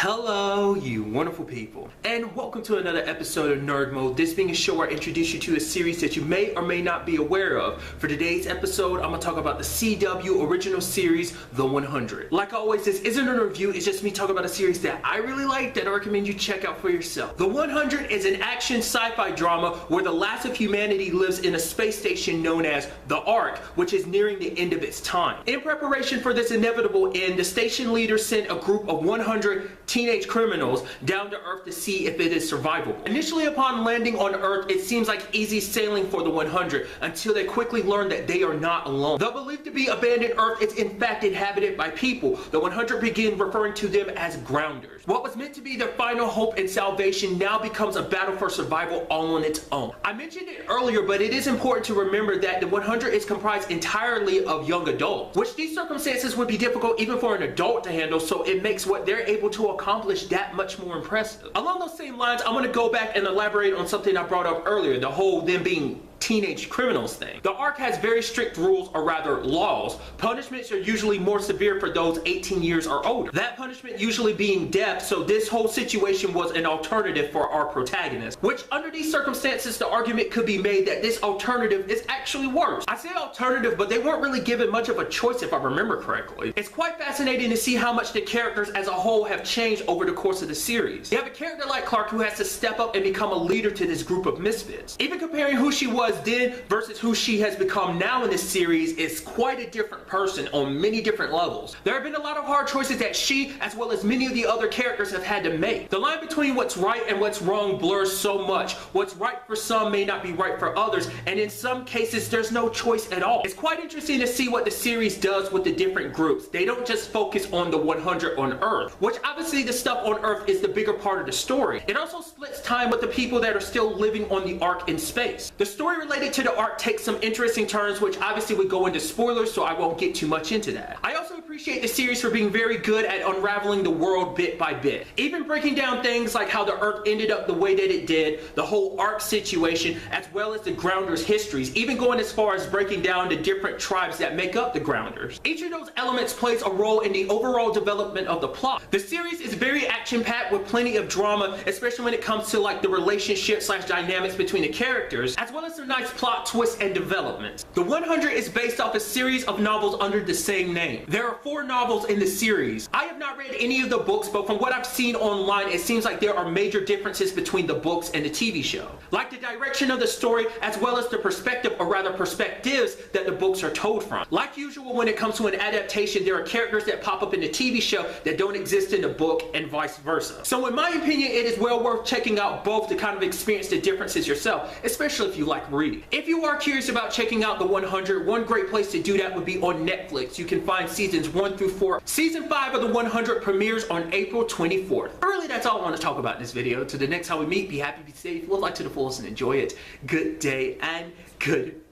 Hello, you wonderful people, and welcome to another episode of Nerd Mode. This being a show where I introduce you to a series that you may or may not be aware of. For today's episode, I'm going to talk about the CW original series, The 100. Like always, this isn't a review, it's just me talking about a series that I really like that I recommend you check out for yourself. The 100 is an action sci-fi drama where the last of humanity lives in a space station known as the Ark, which is nearing the end of its time. In preparation for this inevitable end, the station leader sent a group of 100 teenage criminals down to Earth to see if it is survivable. Initially, upon landing on Earth, it seems like easy sailing for the 100 until they quickly learn that they are not alone. Though believed to be abandoned Earth is in fact inhabited by people, the 100 begin referring to them as grounders. What was meant to be their final hope and salvation now becomes a battle for survival all on its own. I mentioned it earlier, but it is important to remember that the 100 is comprised entirely of young adults, which these circumstances would be difficult even for an adult to handle, so it makes what they're able to accomplish that much more impressive. Along those same lines, I'm going to go back and elaborate on something I brought up earlier, the whole them being teenage criminals thing. The Ark has very strict rules, or rather laws. Punishments are usually more severe for those 18 years or older. That punishment usually being death, so this whole situation was an alternative for our protagonist, which under these circumstances the argument could be made that this alternative is actually worse. I say alternative, but they weren't really given much of a choice if I remember correctly. It's quite fascinating to see how much the characters as a whole have changed over the course of the series. You have a character like Clark who has to step up and become a leader to this group of misfits. Even comparing who she was then versus who she has become now in this series is quite a different person on many different levels. There have been a lot of hard choices that she, as well as many of the other characters, have had to make. The line between what's right and what's wrong blurs so much. What's right for some may not be right for others, and in some cases there's no choice at all. It's quite interesting to see what the series does with the different groups. They don't just focus on the 100 on Earth, which obviously the stuff on Earth is the bigger part of the story. It also splits time with the people that are still living on the Ark in space. The story related to the Ark takes some interesting turns, which obviously would go into spoilers, so I won't get too much into that. I also appreciate the series for being very good at unraveling the world bit by bit, even breaking down things like how the Earth ended up the way that it did, the whole Ark situation, as well as the Grounders' histories, even going as far as breaking down the different tribes that make up the Grounders. Each of those elements plays a role in the overall development of the plot. The series is very action-packed with plenty of drama, especially when it comes to like the relationship / dynamics between the characters, as well as some nice plot twists and developments. The 100 is based off a series of novels under the same name. There are 4 novels in the series. I have not read any of the books, but from what I've seen online, it seems like there are major differences between the books and the TV show. Like the direction of the story, as well as the perspective, or rather perspectives, that the books are told from. Like usual when it comes to an adaptation, there are characters that pop up in the TV show that don't exist in the book, and vice versa. So in my opinion, it is well worth checking out both to kind of experience the differences yourself, especially if you like reading. If you are curious about checking out the 100, one great place to do that would be on Netflix. You can find seasons 1 through 4. Season 5 of the 100 premieres on April 24th. Really, that's all I want to talk about in this video. Till the next time we meet, be happy, be safe, live life to the fullest, and enjoy it. Good day and goodbye.